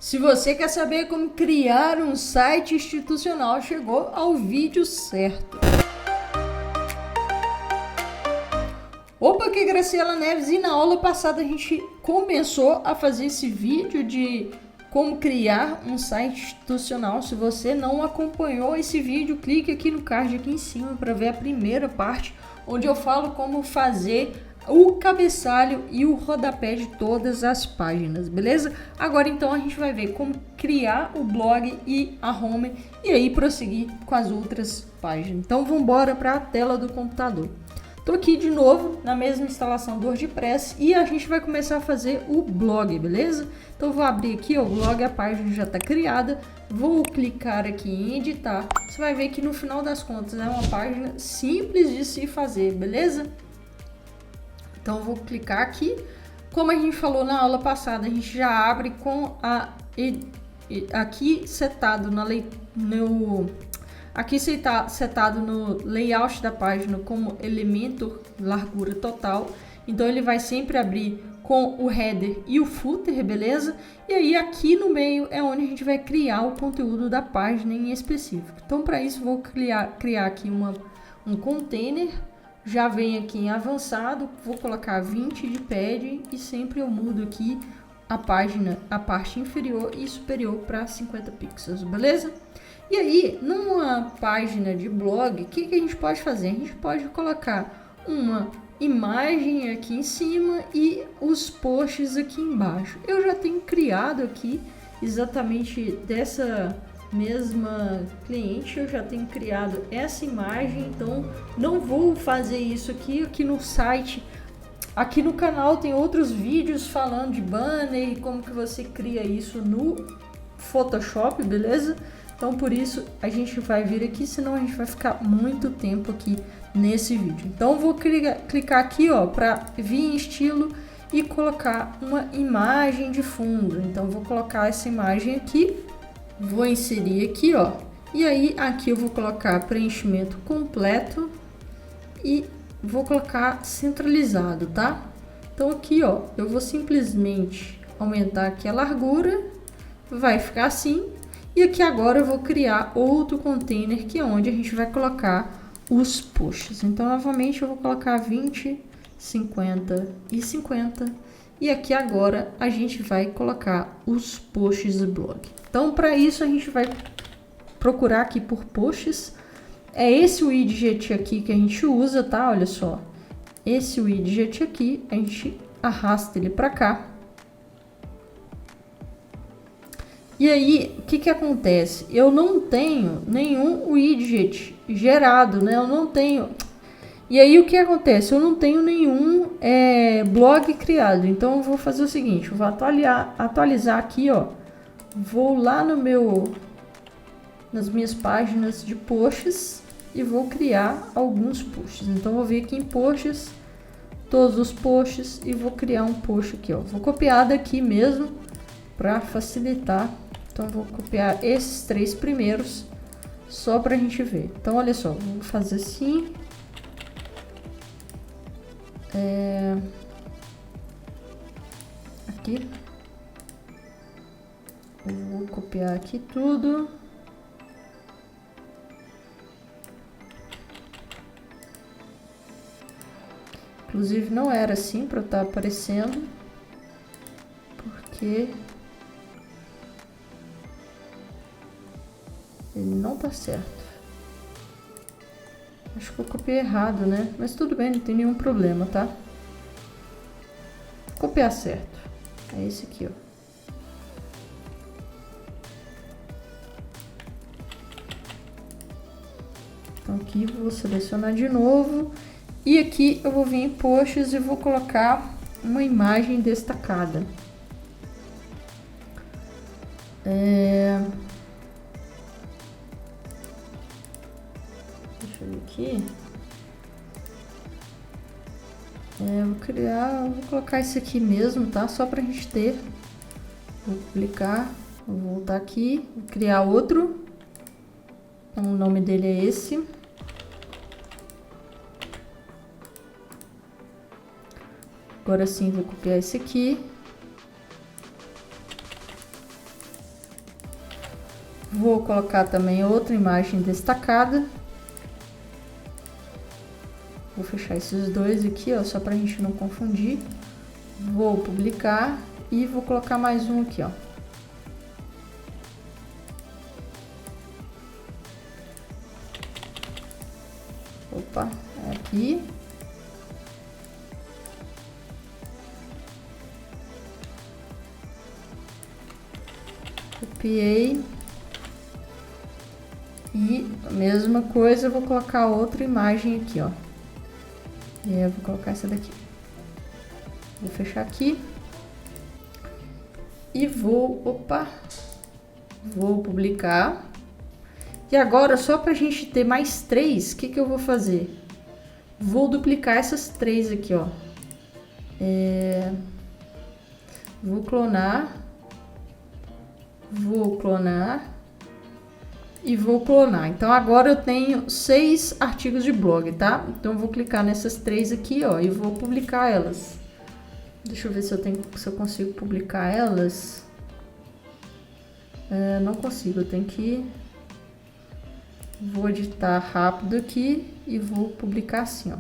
Se você quer saber como criar um site institucional, chegou ao vídeo certo. Opa, aqui é Graciela Neves e na aula passada a gente começou a fazer esse vídeo de como criar um site institucional. Se você não acompanhou esse vídeo, clique aqui no card aqui em cima para ver a primeira parte, onde eu falo como fazer o cabeçalho e o rodapé de todas as páginas, beleza? Agora então a gente vai ver como criar o blog e a home e aí prosseguir com as outras páginas. Então vamos embora para a tela do computador. Tô aqui de novo na mesma instalação do WordPress e a gente vai começar a fazer o blog, beleza? Então eu vou abrir aqui ó, o blog, a página já está criada, vou clicar aqui em editar, você vai ver que no final das contas é uma página simples de se fazer, beleza? Então eu vou clicar aqui, como a gente falou na aula passada, a gente já abre com aqui setado no layout da página como elemento largura total. Então ele vai sempre abrir com o header e o footer, beleza? E aí aqui no meio é onde a gente vai criar o conteúdo da página em específico. Então para isso vou criar aqui um container. Já vem aqui em avançado, vou colocar 20 de padding e sempre eu mudo aqui a página, a parte inferior e superior para 50 pixels, beleza? E aí, numa página de blog, o que a gente pode fazer? A gente pode colocar uma imagem aqui em cima e os posts aqui embaixo. Eu já tenho criado aqui exatamente dessa mesma cliente, eu já tenho criado essa imagem, então não vou fazer isso aqui no site. Aqui no canal tem outros vídeos falando de banner e como que você cria isso no Photoshop, beleza? Então por isso a gente vai vir aqui, senão a gente vai ficar muito tempo aqui nesse vídeo. Então vou clicar aqui ó, para vir em estilo e colocar uma imagem de fundo. Então vou colocar essa imagem aqui. Vou inserir aqui, ó, e aí aqui eu vou colocar preenchimento completo e vou colocar centralizado, tá? Então aqui, ó, eu vou simplesmente aumentar aqui a largura, vai ficar assim. E aqui agora eu vou criar outro container que é onde a gente vai colocar os posts. Então novamente eu vou colocar 20, 50 e 50. E aqui agora a gente vai colocar os posts do blog. Então, para isso, a gente vai procurar aqui por posts. É esse widget aqui que a gente usa, tá? Olha só. Esse widget aqui, a gente arrasta ele para cá. E aí, o que acontece? Eu não tenho nenhum widget gerado, né? Eu não tenho... E aí, o que acontece? Eu não tenho nenhum blog criado. Então, eu vou fazer o seguinte. Eu vou atualizar aqui, ó. Vou lá nas minhas páginas de posts e vou criar alguns posts. Então, vou vir aqui em posts, todos os posts e vou criar um post aqui, ó. Vou copiar daqui mesmo para facilitar. Então, vou copiar esses 3 primeiros só para a gente ver. Então, olha só, vou fazer assim. Aqui. Eu vou copiar aqui tudo. Inclusive não era assim para estar aparecendo, porque ele não tá certo. Acho que eu copiei errado, né? Mas tudo bem, não tem nenhum problema, tá? Vou copiar certo. É esse aqui, ó. Então aqui vou selecionar de novo e aqui eu vou vir em posts e vou colocar uma imagem destacada. Deixa eu ver aqui. Vou colocar esse aqui mesmo, tá? Só pra gente ter. Vou clicar, vou voltar aqui, vou criar outro. Então, o nome dele é esse. Agora sim, vou copiar esse aqui. Vou colocar também outra imagem destacada. Vou fechar esses dois aqui, ó, só pra gente não confundir. Vou publicar e vou colocar mais um aqui, ó. Opa, é aqui. Copiei. E a mesma coisa, eu vou colocar outra imagem aqui, ó. E aí eu vou colocar essa daqui. Vou fechar aqui. E vou publicar. E agora, só pra gente ter mais 3, o que eu vou fazer? Vou duplicar essas 3 aqui, ó. Vou clonar. Vou clonar. E vou clonar. Então, agora eu tenho 6 artigos de blog, tá? Então, eu vou clicar nessas 3 aqui, ó, e vou publicar elas. Deixa eu ver se eu consigo publicar elas. Não consigo, eu tenho que... Vou editar rápido aqui e vou publicar assim, ó.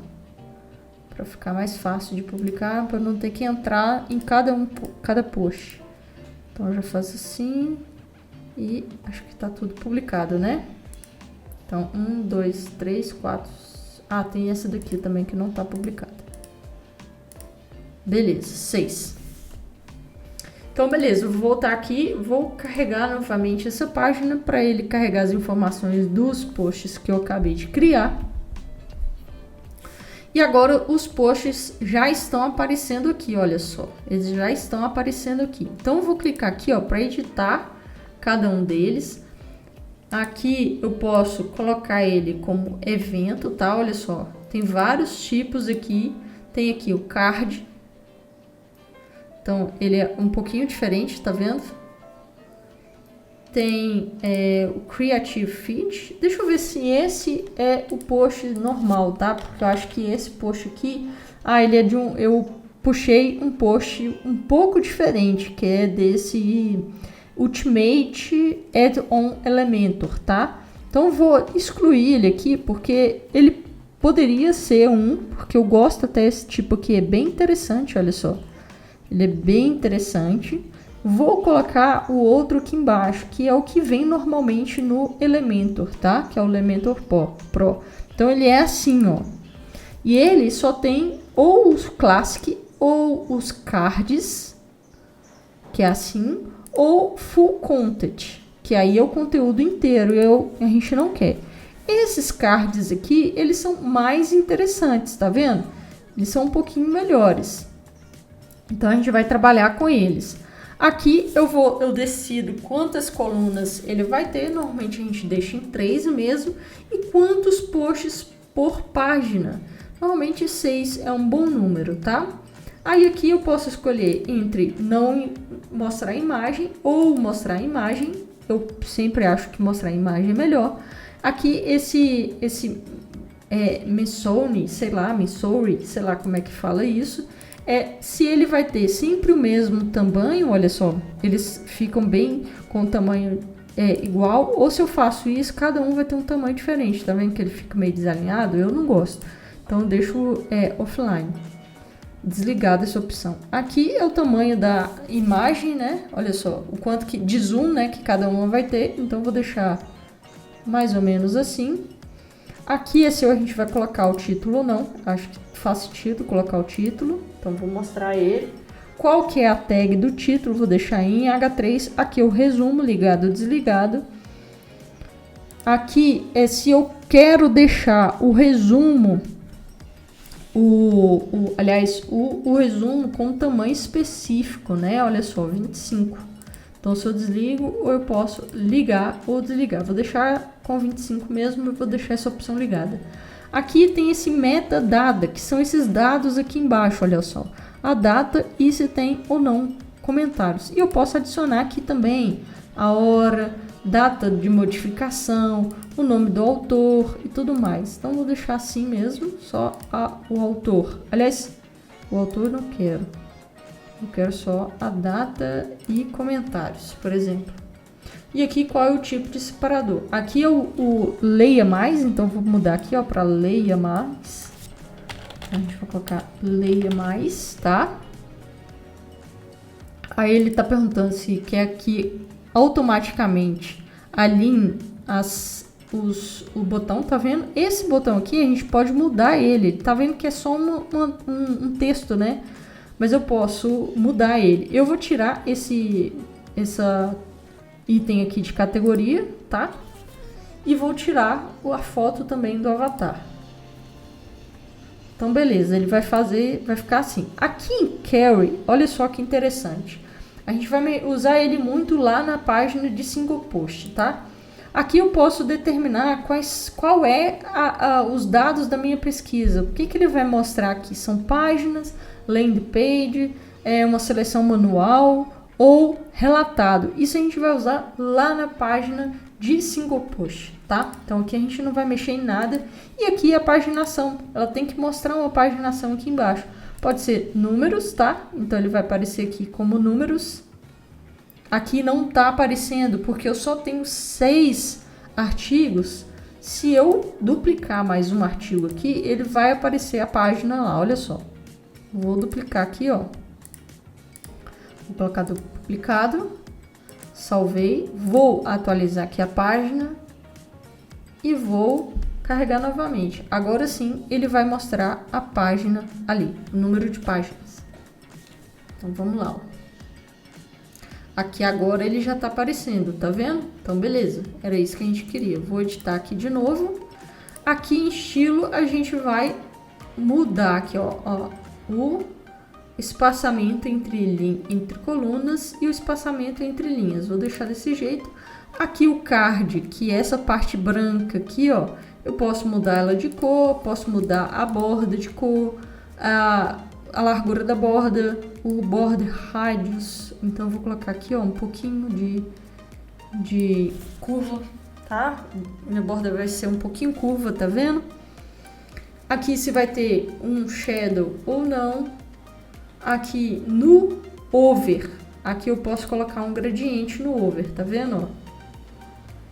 Para ficar mais fácil de publicar, para não ter que entrar em cada post. Então, eu já faço assim... E acho que tá tudo publicado, né? Então, 1, 2, 3, 4... Ah, tem essa daqui também que não tá publicada. Beleza, 6. Então, beleza, eu vou voltar aqui, vou carregar novamente essa página para ele carregar as informações dos posts que eu acabei de criar. E agora os posts já estão aparecendo aqui, olha só. Eles já estão aparecendo aqui. Então, eu vou clicar aqui, ó, para editar cada um deles. Aqui eu posso colocar ele como evento, tá? Olha só, tem vários tipos aqui. Tem aqui o card. Então, ele é um pouquinho diferente, tá vendo? Tem o Creative Feed. Deixa eu ver se esse é o post normal, tá? Porque eu acho que esse post aqui... Ah, ele é de um... Eu puxei um post um pouco diferente, que é desse... Ultimate Add-on Elementor, tá? Então, eu vou excluir ele aqui, porque ele poderia ser porque eu gosto até esse tipo aqui, é bem interessante, olha só. Ele é bem interessante. Vou colocar o outro aqui embaixo, que é o que vem normalmente no Elementor, tá? Que é o Elementor Pro. Então, ele é assim, ó. E ele só tem ou os Classic ou os Cards, que é assim, ou Full Content, que aí é o conteúdo inteiro e a gente não quer. Esses cards aqui, eles são mais interessantes, tá vendo? Eles são um pouquinho melhores. Então, a gente vai trabalhar com eles. Aqui, eu decido quantas colunas ele vai ter. Normalmente, a gente deixa em 3 mesmo. E quantos posts por página. Normalmente, 6 é um bom número, tá? Aí, aqui, eu posso escolher entre não mostrar a imagem ou mostrar a imagem. Eu sempre acho que mostrar a imagem é melhor. Aqui, esse Missouri, sei lá como é que fala isso. Se ele vai ter sempre o mesmo tamanho, olha só, eles ficam bem com o tamanho igual, ou se eu faço isso, cada um vai ter um tamanho diferente, tá vendo que ele fica meio desalinhado? Eu não gosto, então eu deixo offline, desligada essa opção. Aqui é o tamanho da imagem, né? Olha só, o quanto de zoom, né, que cada uma vai ter, então eu vou deixar mais ou menos assim. Aqui é se a gente vai colocar o título ou não, acho que faz sentido colocar o título, então vou mostrar ele. Qual que é a tag do título, vou deixar em H3, aqui é o resumo, ligado ou desligado. Aqui é se eu quero deixar o resumo, aliás, o resumo com tamanho específico, né? Olha só, 25. Então, se eu desligo, ou eu posso ligar ou desligar. Vou deixar com 25 mesmo, eu vou deixar essa opção ligada. Aqui tem esse metadata, que são esses dados aqui embaixo, olha só. A data e se tem ou não comentários. E eu posso adicionar aqui também a hora, data de modificação, o nome do autor e tudo mais. Então, vou deixar assim mesmo, só o autor. Aliás, o autor eu não quero. Eu quero só a data e comentários, por exemplo. E aqui qual é o tipo de separador. Aqui é o leia mais, então vou mudar aqui, ó, para leia mais. A gente vai colocar leia mais, tá? Aí ele tá perguntando se quer que automaticamente alinhe o botão, tá vendo? Esse botão aqui a gente pode mudar ele, tá vendo que é só um texto, né? Mas eu posso mudar ele. Eu vou tirar essa item aqui de categoria, tá? E vou tirar a foto também do avatar. Então, beleza, ele vai ficar assim. Aqui em Carry, olha só que interessante. A gente vai usar ele muito lá na página de single post, tá? Aqui eu posso determinar qual é os dados da minha pesquisa. O que ele vai mostrar aqui? São páginas, landing page, uma seleção manual ou relatado. Isso a gente vai usar lá na página de single post, tá? Então aqui a gente não vai mexer em nada. E aqui a paginação, ela tem que mostrar uma paginação aqui embaixo. Pode ser números, tá? Então ele vai aparecer aqui como números. Aqui não tá aparecendo porque eu só tenho 6 artigos. Se eu duplicar mais um artigo aqui, ele vai aparecer a página lá, olha só. Vou duplicar aqui, ó. Vou colocar duplicado. Salvei. Vou atualizar aqui a página. E vou carregar novamente. Agora sim, ele vai mostrar a página ali, o número de páginas. Então, vamos lá, ó. Aqui agora ele já tá aparecendo, tá vendo? Então, beleza. Era isso que a gente queria. Vou editar aqui de novo. Aqui em estilo, a gente vai mudar aqui, ó o espaçamento entre colunas e o espaçamento entre linhas. Vou deixar desse jeito. Aqui o card, que é essa parte branca aqui, ó. Eu posso mudar ela de cor, posso mudar a borda de cor, a largura da borda, o border radius. Então, eu vou colocar aqui, ó, um pouquinho de curva, tá? Minha borda vai ser um pouquinho curva, tá vendo? Aqui se vai ter um shadow ou não. Aqui no over, aqui eu posso colocar um gradiente no over, tá vendo, ó?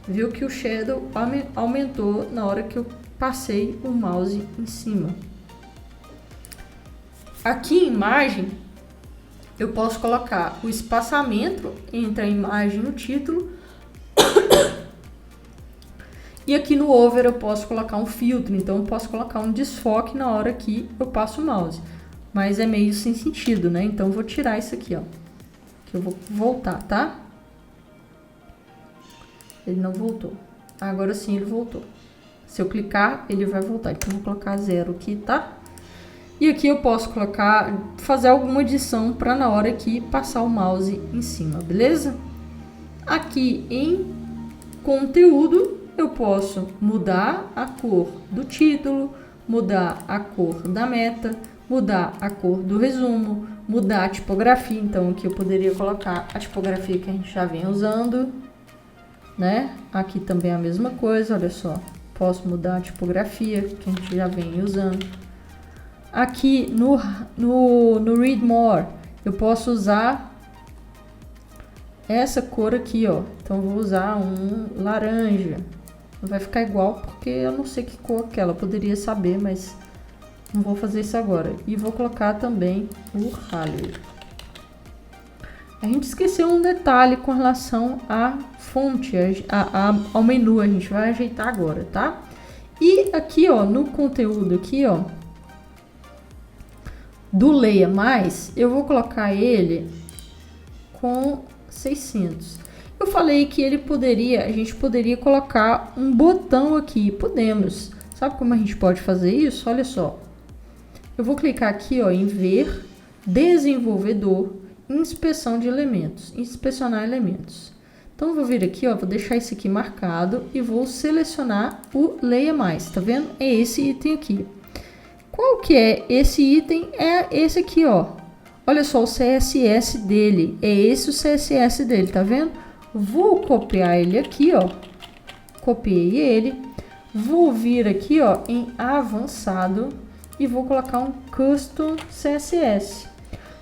Viu que o shadow aumentou na hora que eu passei o mouse em cima. Aqui em imagem, eu posso colocar o espaçamento entre a imagem e o título. E aqui no over eu posso colocar um filtro, então eu posso colocar um desfoque na hora que eu passo o mouse. Mas é meio sem sentido, né? Então eu vou tirar isso aqui, ó. Que eu vou voltar, tá? Ele não voltou. Agora sim ele voltou. Se eu clicar, ele vai voltar. Então eu vou colocar 0 aqui, tá? E aqui eu posso fazer alguma edição para na hora que passar o mouse em cima, beleza? Aqui em conteúdo, eu posso mudar a cor do título, mudar a cor da meta, mudar a cor do resumo, mudar a tipografia. Então aqui eu poderia colocar a tipografia que a gente já vem usando, né? Aqui também é a mesma coisa, olha só. Posso mudar a tipografia que a gente já vem usando. Aqui no Read More, eu posso usar essa cor aqui, ó. Então, eu vou usar um laranja. Não vai ficar igual, porque eu não sei que cor que ela poderia saber, mas não vou fazer isso agora. E vou colocar também o Raleigh. A gente esqueceu um detalhe com relação à fonte, ao menu. A gente vai ajeitar agora, tá? E aqui, ó, no conteúdo aqui, ó, do Leia Mais, eu vou colocar ele com 600. Eu falei que a gente poderia colocar um botão aqui. Podemos. Sabe como a gente pode fazer isso? Olha só. Eu vou clicar aqui, ó, em ver, desenvolvedor, inspeção de elementos, inspecionar elementos. Então, eu vou vir aqui, ó, vou deixar isso aqui marcado e vou selecionar o Leia Mais, tá vendo? É esse item aqui. Qual que é esse item? É esse aqui, ó. Olha só o CSS dele. É esse o CSS dele, tá vendo? Vou copiar ele aqui, ó. Copiei ele. Vou vir aqui, ó, em avançado e vou colocar um custom CSS.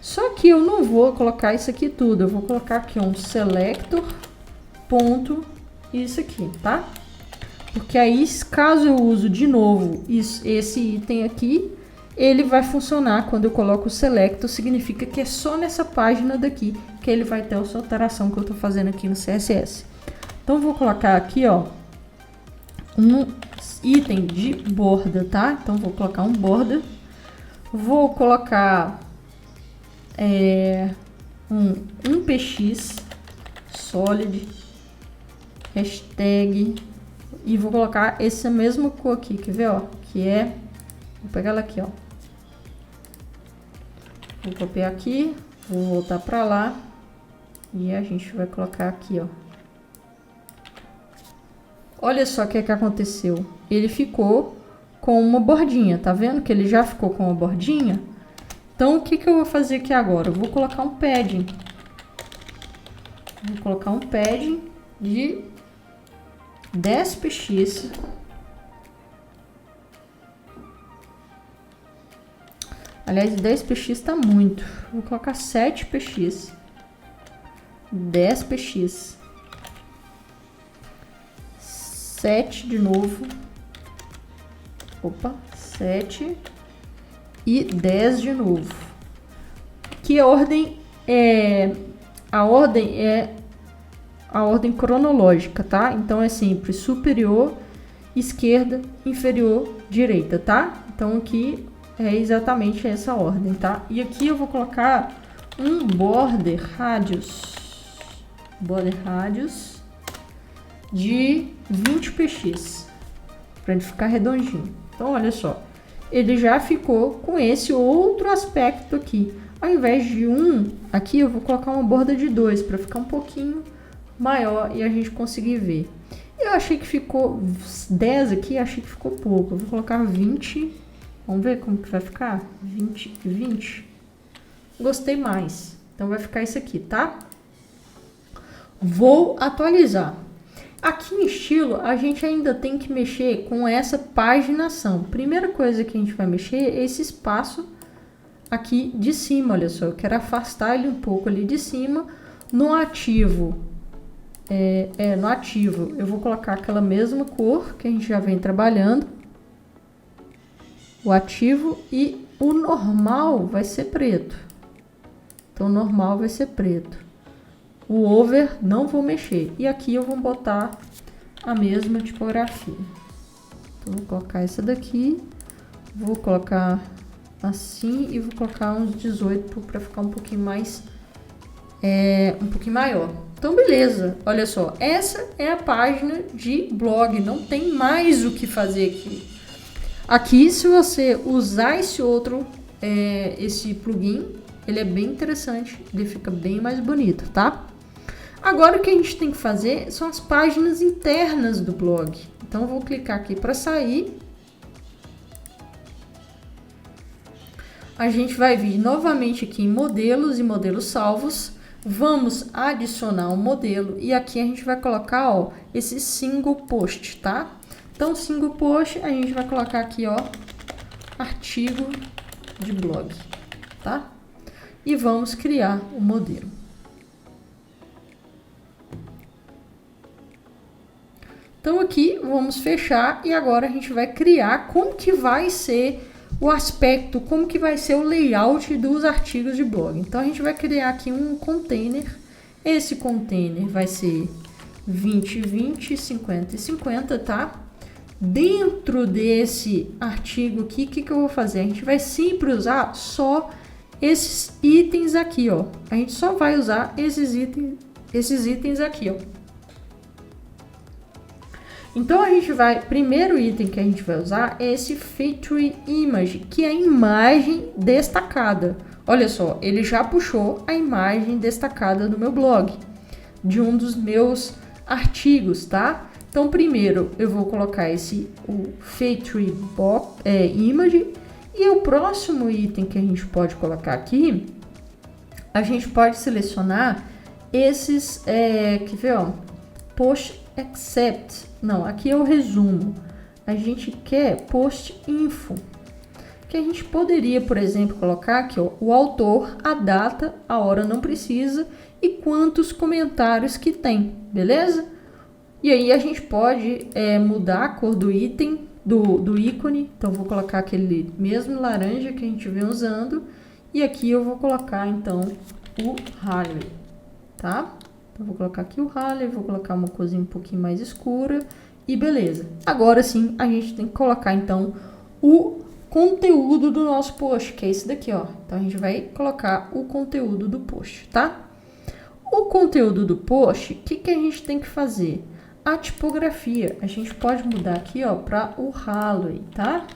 Só que eu não vou colocar isso aqui tudo. Eu vou colocar aqui um selector ponto isso aqui, tá? Porque aí, caso eu use de novo esse item aqui, ele vai funcionar quando eu coloco o select, significa que é só nessa página daqui que ele vai ter essa alteração que eu tô fazendo aqui no CSS. Então, vou colocar aqui, ó, um item de borda, tá? Então, vou colocar um border. Vou colocar um px solid hashtag e vou colocar essa mesma cor aqui, quer ver, ó? Que é, vou pegar ela aqui, ó. Vou copiar aqui, vou voltar para lá e a gente vai colocar aqui, ó. Olha só o que aconteceu. Ele ficou com uma bordinha, tá vendo que ele já ficou com uma bordinha? Então, o que eu vou fazer aqui agora? Eu vou colocar um padding. Vou colocar um padding de 10 px. Aliás, 10 px tá muito. Vou colocar 7 px. 10 px. 7 de novo. Opa, 7 e 10 de novo. Que ordem é? A ordem é a ordem cronológica, tá? Então é sempre superior, esquerda, inferior, direita, tá? Então aqui é exatamente essa ordem, tá? E aqui eu vou colocar um border radius de 20 px para ele ficar redondinho. Então olha só, ele já ficou com esse outro aspecto aqui. Ao invés de 1, aqui eu vou colocar uma borda de 2 para ficar um pouquinho maior e a gente conseguir ver. Eu achei que ficou 10 aqui, achei que ficou pouco. Eu vou colocar 20. Vamos ver como que vai ficar? 20 e 20. Gostei mais. Então vai ficar isso aqui, tá? Vou atualizar. Aqui em estilo, a gente ainda tem que mexer com essa paginação. Primeira coisa que a gente vai mexer é esse espaço aqui de cima, olha só. Eu quero afastar ele um pouco ali de cima. No ativo, no ativo, eu vou colocar aquela mesma cor que a gente já vem trabalhando. O ativo e o normal vai ser preto. Então, o normal vai ser preto. O over não vou mexer. E aqui eu vou botar a mesma tipografia. Então, vou colocar essa daqui. Vou colocar assim e vou colocar uns 18 para ficar um pouquinho mais... um pouquinho maior. Então, beleza. Olha só. Essa é a página de blog. Não tem mais o que fazer aqui. Aqui, se você usar esse outro, esse plugin, ele é bem interessante. Ele fica bem mais bonito, tá? Agora, o que a gente tem que fazer são as páginas internas do blog. Então, eu vou clicar aqui para sair. A gente vai vir novamente aqui em modelos e modelos salvos. Vamos adicionar um modelo e aqui a gente vai colocar, ó, esse single post, tá? Então, single post, a gente vai colocar aqui, ó, artigo de blog, tá? E vamos criar o modelo. Então, aqui, vamos fechar e agora a gente vai criar como que vai ser o aspecto, como que vai ser o layout dos artigos de blog. Então, a gente vai criar aqui um container. Esse container vai ser 20, 20, 50 e 50, tá? Dentro desse artigo aqui, o que eu vou fazer? A gente vai sempre usar só esses itens aqui, ó. A gente só vai usar esses itens aqui, ó. Então, a gente vai... Primeiro item que a gente vai usar é esse Feature Image, que é a imagem destacada. Olha só, ele já puxou a imagem destacada do meu blog, de um dos meus artigos, tá? Então, primeiro, eu vou colocar o Feature Image. E o próximo item que a gente pode colocar aqui, a gente pode selecionar esses... quer ver, ó? Post Except. Não, aqui é o resumo. A gente quer Post Info. que a gente poderia, por exemplo, colocar aqui, ó, o autor, a data, a hora não precisa e quantos comentários que tem, beleza? E aí a gente pode mudar a cor do item, do ícone. Então, vou colocar aquele mesmo laranja que a gente vem usando. E aqui eu vou colocar, então, o Harley, tá? Então, vou colocar aqui o Harley, vou colocar uma corzinha um pouquinho mais escura e beleza. Agora sim, a gente tem que colocar, então, o conteúdo do nosso post, que é esse daqui, ó. Então, a gente vai colocar o conteúdo do post, tá? O conteúdo do post, o que a gente tem que fazer? A tipografia, a gente pode mudar aqui, ó, para o Harley, tá?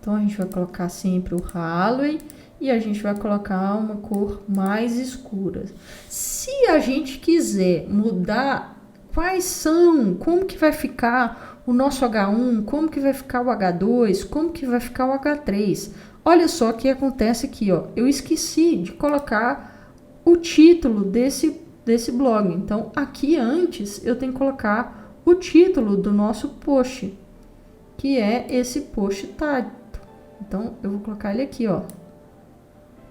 Então, a gente vai colocar sempre o Harley e a gente vai colocar uma cor mais escura. Se a gente quiser mudar quais são, como que vai ficar o nosso H1, como que vai ficar o H2, como que vai ficar o H3, olha só o que acontece aqui, ó. Eu esqueci de colocar o título desse blog. Então, aqui antes eu tenho que colocar o título do nosso post, que é esse post title. Então, eu vou colocar ele aqui, ó.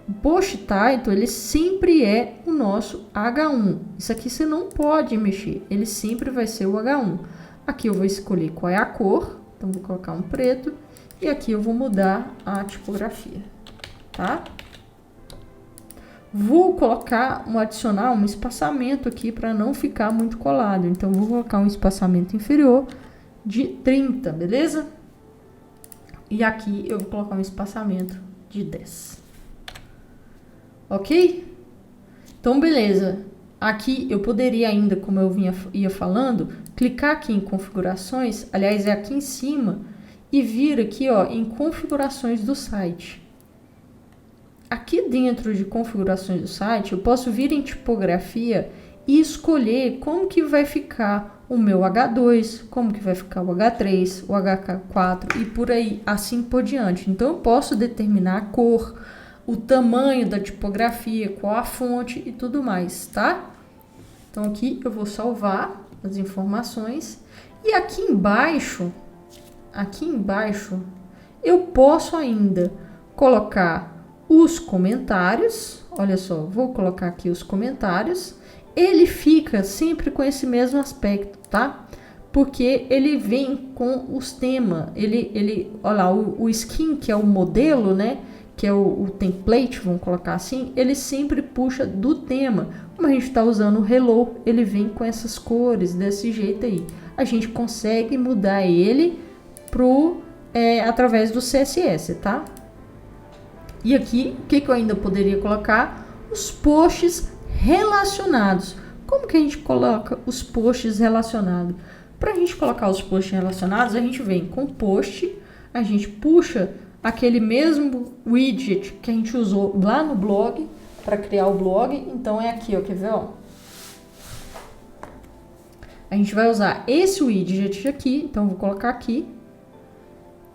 O post title, ele sempre é o nosso H1. Isso aqui você não pode mexer, ele sempre vai ser o H1. Aqui eu vou escolher qual é a cor, então vou colocar um preto. E aqui eu vou mudar a tipografia, tá? Vou colocar adicionar um espaçamento aqui para não ficar muito colado. Então, vou colocar um espaçamento inferior de 30, beleza? E aqui eu vou colocar um espaçamento de 10. Ok? Então, beleza. Aqui eu poderia ainda, como eu ia falando, clicar aqui em configurações, aliás, é aqui em cima, e vir aqui, ó, em configurações do site. Aqui dentro de configurações do site, eu posso vir em tipografia e escolher como que vai ficar o meu H2, como que vai ficar o H3, o H4 e por aí, assim por diante. Então, eu posso determinar a cor, o tamanho da tipografia, qual a fonte e tudo mais, tá? Então, aqui eu vou salvar as informações. E aqui embaixo, eu posso ainda colocar os comentários. Olha só, vou colocar aqui os comentários. Ele fica sempre com esse mesmo aspecto, tá? Porque ele vem com os temas. Olha lá, o skin, que é o modelo, né? Que é o template, vamos colocar assim. Ele sempre puxa do tema. Como a gente está usando o Hello, ele vem com essas cores, desse jeito aí. A gente consegue mudar ele através do CSS, tá? E aqui, o que eu ainda poderia colocar? Os posts relacionados. Como que a gente coloca os posts relacionados? Para a gente colocar os posts relacionados, a gente vem com post, a gente puxa aquele mesmo widget que a gente usou lá no blog, para criar o blog. Então, é aqui, ó, quer ver, ó? A gente vai usar esse widget aqui, então vou colocar aqui.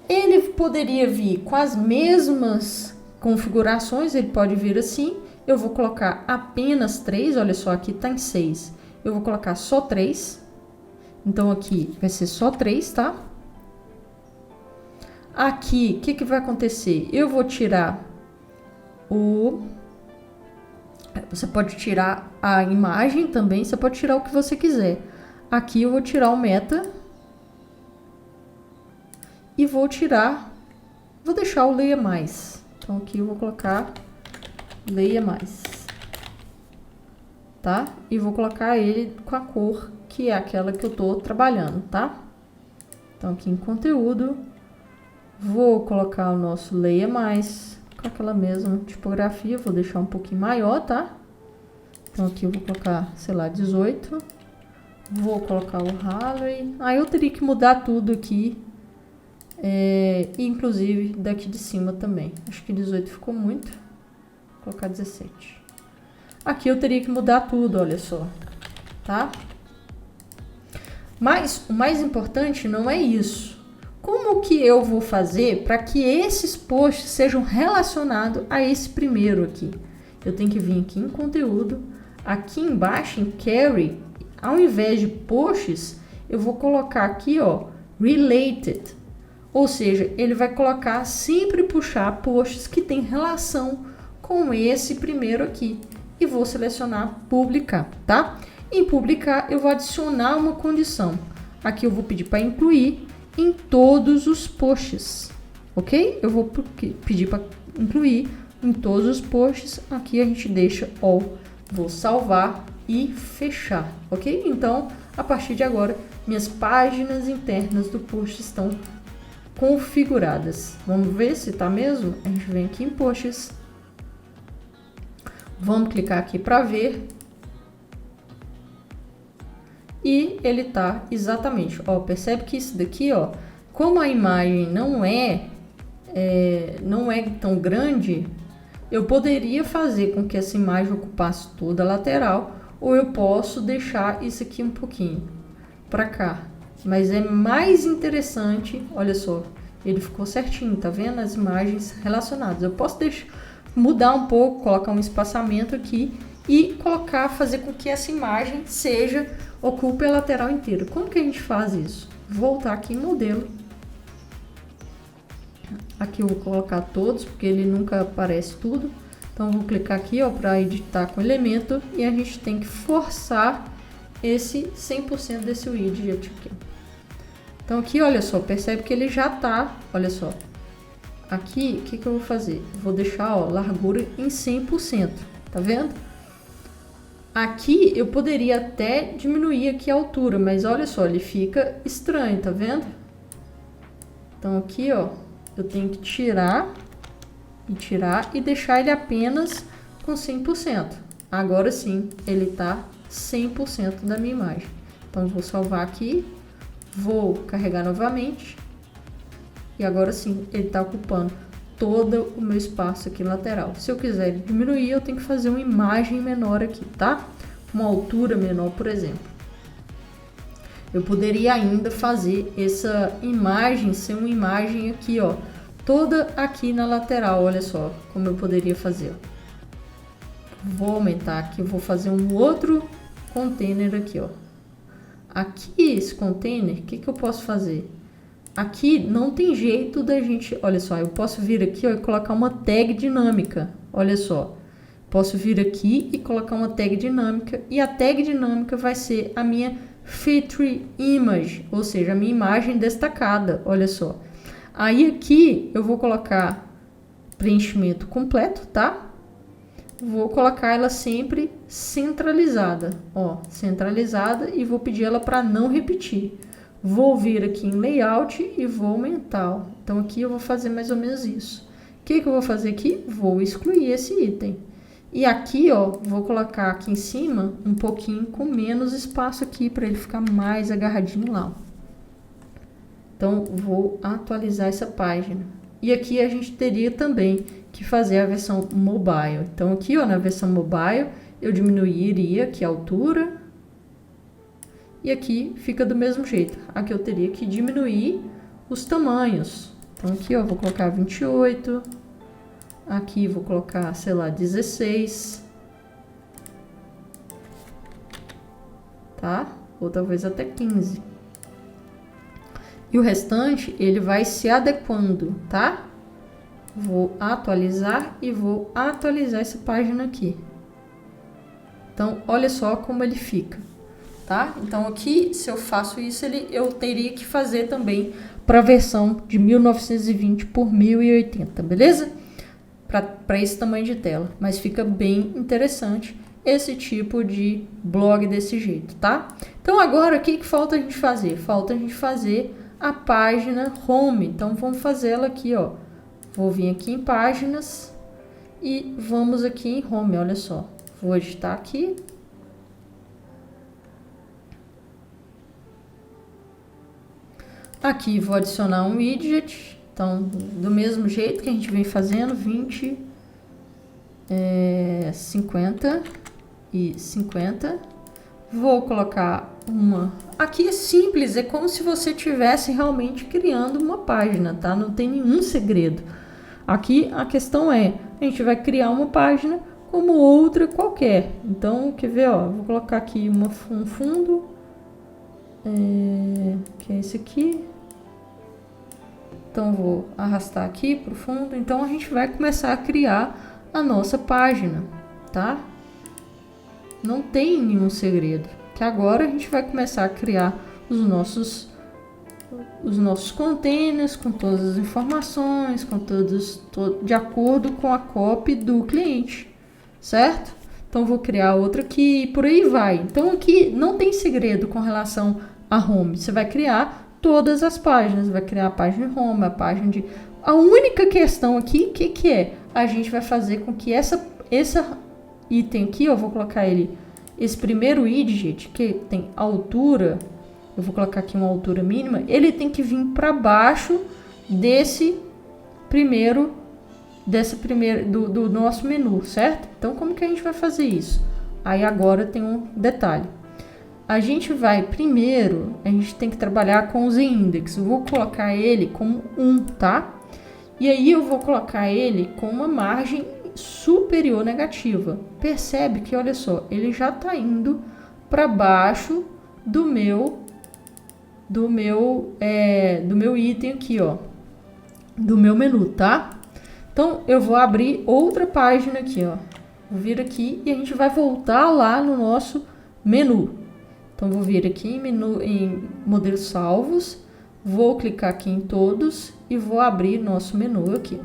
Ele poderia vir com as mesmas configurações, ele pode vir assim. Eu vou colocar apenas 3, olha só, aqui tá em 6. Eu vou colocar só 3. Então, aqui vai ser só 3, tá? Aqui, o que vai acontecer? Eu vou tirar Você pode tirar a imagem também, você pode tirar o que você quiser. Aqui eu vou tirar o meta. E vou deixar o leia mais. Então, aqui eu vou colocar leia mais. Tá? E vou colocar ele com a cor que é aquela que eu tô trabalhando, tá? Então, aqui em conteúdo, vou colocar o nosso leia mais com aquela mesma tipografia. Vou deixar um pouquinho maior, tá? Então, aqui eu vou colocar, sei lá, 18. Vou colocar o Harley. Aí eu teria que mudar tudo aqui. Inclusive daqui de cima também. Acho que 18 ficou muito. Vou colocar 17. Aqui eu teria que mudar tudo, olha só. Tá? Mas o mais importante não é isso. Como que eu vou fazer para que esses posts sejam relacionados a esse primeiro aqui? Eu tenho que vir aqui em conteúdo. Aqui embaixo em query, ao invés de posts, eu vou colocar aqui, ó, related. Ou seja, ele vai colocar, sempre puxar posts que tem relação com esse primeiro aqui. E vou selecionar publicar, tá? Em publicar, eu vou adicionar uma condição. Aqui eu vou pedir para incluir em todos os posts, ok? Eu vou pedir para incluir em todos os posts. Aqui a gente deixa all. Vou salvar e fechar, ok? Então, a partir de agora, minhas páginas internas do post estão configuradas. Vamos ver se tá mesmo? A gente vem aqui em posts. Vamos clicar aqui para ver. E ele tá exatamente, ó, percebe que isso daqui, ó, como a imagem não é tão grande, eu poderia fazer com que essa imagem ocupasse toda a lateral, ou eu posso deixar isso aqui um pouquinho para cá. Mas é mais interessante, olha só, ele ficou certinho, tá vendo? As imagens relacionadas. Eu posso mudar um pouco, colocar um espaçamento aqui e fazer com que essa imagem ocupe a lateral inteira. Como que a gente faz isso? Voltar aqui em modelo. Aqui eu vou colocar todos, porque ele nunca aparece tudo. Então, vou clicar aqui, ó, para editar com elemento. E a gente tem que forçar esse 100% desse widget aqui. Então, aqui, olha só, percebe que ele já tá, olha só. Aqui, o que eu vou fazer? Vou deixar, ó, largura em 100%, tá vendo? Aqui, eu poderia até diminuir aqui a altura, mas olha só, ele fica estranho, tá vendo? Então, aqui, ó, eu tenho que tirar e deixar ele apenas com 100%. Agora sim, ele tá 100% da minha imagem. Então, vou salvar aqui, vou carregar novamente. E agora sim, ele está ocupando todo o meu espaço aqui lateral. Se eu quiser diminuir, eu tenho que fazer uma imagem menor aqui, tá? Uma altura menor, por exemplo. Eu poderia ainda fazer essa imagem ser uma imagem aqui, ó, toda aqui na lateral. Olha só como eu poderia fazer. Vou aumentar aqui, eu vou fazer um outro container aqui, ó. Aqui, esse container, o que eu posso fazer? Aqui não tem jeito da gente, olha só, eu posso vir aqui, ó, e colocar uma tag dinâmica, olha só. Posso vir aqui e colocar uma tag dinâmica, e a tag dinâmica vai ser a minha feature image, ou seja, a minha imagem destacada, olha só. Aí aqui eu vou colocar preenchimento completo, tá? Vou colocar ela sempre centralizada, ó, centralizada, e vou pedir ela para não repetir. Vou vir aqui em layout e vou aumentar, ó. Então aqui eu vou fazer mais ou menos isso. O que eu vou fazer aqui? Vou excluir esse item. E aqui, ó, vou colocar aqui em cima um pouquinho com menos espaço aqui para ele ficar mais agarradinho lá, ó. Então, vou atualizar essa página. E aqui a gente teria também que fazer a versão mobile. Então, aqui, ó, na versão mobile, eu diminuiria aqui a altura. E aqui fica do mesmo jeito. Aqui eu teria que diminuir os tamanhos. Então, aqui, ó, vou colocar 28. Aqui vou colocar, sei lá, 16. Tá? Ou talvez até 15. E o restante, ele vai se adequando, tá? Vou atualizar e vou atualizar essa página aqui. Então, olha só como ele fica, tá? Então, aqui, se eu faço isso, eu teria que fazer também para a versão de 1920 por 1080, beleza? Para esse tamanho de tela. Mas fica bem interessante esse tipo de blog desse jeito, tá? Então, agora, o que falta a gente fazer? Falta a gente fazer a página home. Então, vamos fazer ela aqui, ó. Vou vir aqui em páginas e vamos aqui em home, olha só. Vou editar aqui. Aqui vou adicionar um widget. Então, do mesmo jeito que a gente vem fazendo, 20, 50 e 50. Vou colocar uma... Aqui é simples, é como se você estivesse realmente criando uma página, tá? Não tem nenhum segredo. Aqui a questão é, a gente vai criar uma página como outra qualquer. Então, quer ver, ó, vou colocar aqui um fundo, que é esse aqui. Então, vou arrastar aqui para o fundo. Então, a gente vai começar a criar a nossa página, tá? Não tem nenhum segredo. Que agora a gente vai começar a criar os nossos containers com todas as informações, com de acordo com a copy do cliente, certo? Então, vou criar outra aqui e por aí vai. Então, aqui não tem segredo com relação a home. Você vai criar todas as páginas, vai criar a página de home, a página de... A única questão aqui, o que é? A gente vai fazer com que essa item aqui, eu vou colocar ele, esse primeiro widget, que tem altura, eu vou colocar aqui uma altura mínima, ele tem que vir para baixo do nosso menu, certo? Então, como que a gente vai fazer isso? Aí agora tem um detalhe. A gente tem que trabalhar com o z-index. Eu vou colocar ele como 1, tá? E aí eu vou colocar ele com uma margem superior negativa. Percebe que, olha só, ele já está indo para baixo do meu item aqui, ó, do meu menu, tá? Então, eu vou abrir outra página aqui, ó. Vou vir aqui e a gente vai voltar lá no nosso menu. Então, vou vir aqui em menu, em modelos salvos, vou clicar aqui em todos e vou abrir nosso menu aqui.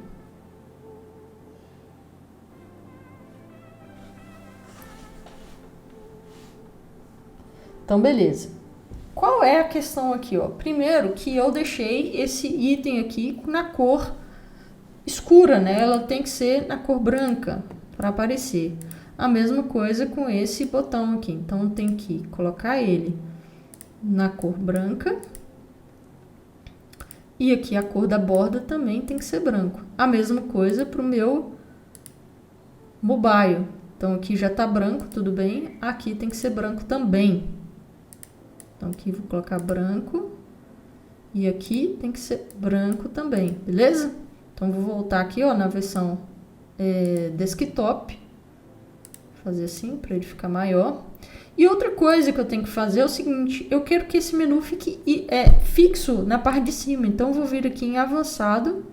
Então, beleza. Qual é a questão aqui, ó? Primeiro que eu deixei esse item aqui na cor escura, né? Ela tem que ser na cor branca para aparecer. A mesma coisa com esse botão aqui. Então, tem que colocar ele na cor branca. E aqui a cor da borda também tem que ser branco. A mesma coisa para o meu mobile. Então, aqui já está branco, tudo bem. Aqui tem que ser branco também. Então, aqui vou colocar branco. E aqui tem que ser branco também, beleza? Então, vou voltar aqui, ó, na versão desktop. Fazer assim, para ele ficar maior. E outra coisa que eu tenho que fazer é o seguinte, eu quero que esse menu fique fixo na parte de cima. Então, eu vou vir aqui em avançado.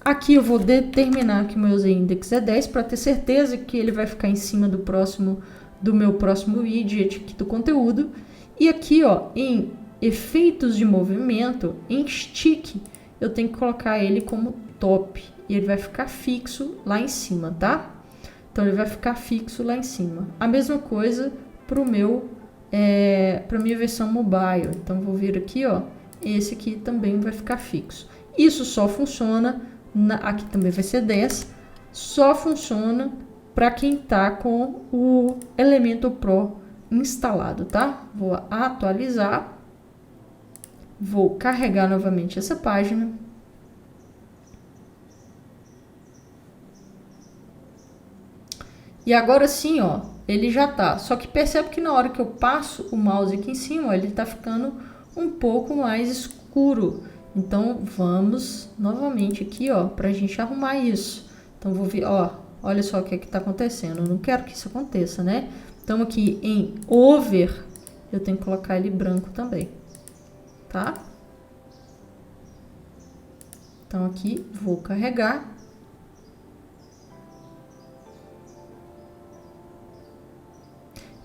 Aqui eu vou determinar que o meu z-index é 10, para ter certeza que ele vai ficar em cima do meu próximo widget aqui do conteúdo. E aqui, ó, em efeitos de movimento, em stick, eu tenho que colocar ele como top. E ele vai ficar fixo lá em cima, tá? Então, ele vai ficar fixo lá em cima. A mesma coisa para a minha versão mobile. Então, vou vir aqui, ó. Esse aqui também vai ficar fixo. Isso só funciona, aqui também vai ser 10, só funciona para quem tá com o Elementor Pro instalado, tá? Vou atualizar. Vou carregar novamente essa página. E agora sim, ó, ele já tá. Só que percebe que na hora que eu passo o mouse aqui em cima, ó, ele tá ficando um pouco mais escuro. Então, vamos novamente aqui, ó, pra gente arrumar isso. Então, vou vir, ó, olha só o que é que tá acontecendo. Eu não quero que isso aconteça, né? Então, aqui em over, eu tenho que colocar ele branco também, tá? Então, aqui, vou carregar.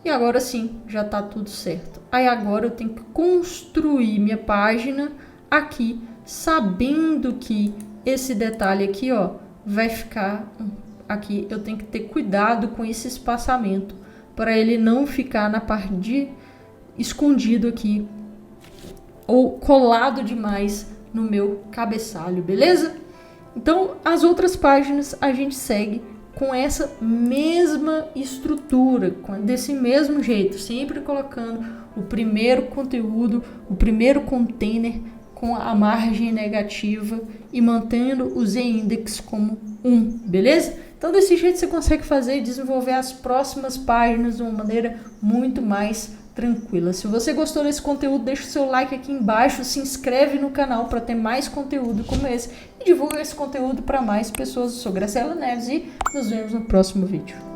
E agora sim, já tá tudo certo. Aí agora eu tenho que construir minha página aqui, sabendo que esse detalhe aqui, ó, vai ficar aqui. Eu tenho que ter cuidado com esse espaçamento, para ele não ficar na parte de escondido aqui, ou colado demais no meu cabeçalho, beleza? Então, as outras páginas a gente segue com essa mesma estrutura, desse mesmo jeito, sempre colocando o primeiro conteúdo, o primeiro container com a margem negativa e mantendo o z-index como 1, beleza? Então, desse jeito você consegue fazer e desenvolver as próximas páginas de uma maneira muito mais tranquila. Se você gostou desse conteúdo, deixa o seu like aqui embaixo, se inscreve no canal para ter mais conteúdo como esse e divulga esse conteúdo para mais pessoas. Eu sou Graciela Neves e nos vemos no próximo vídeo.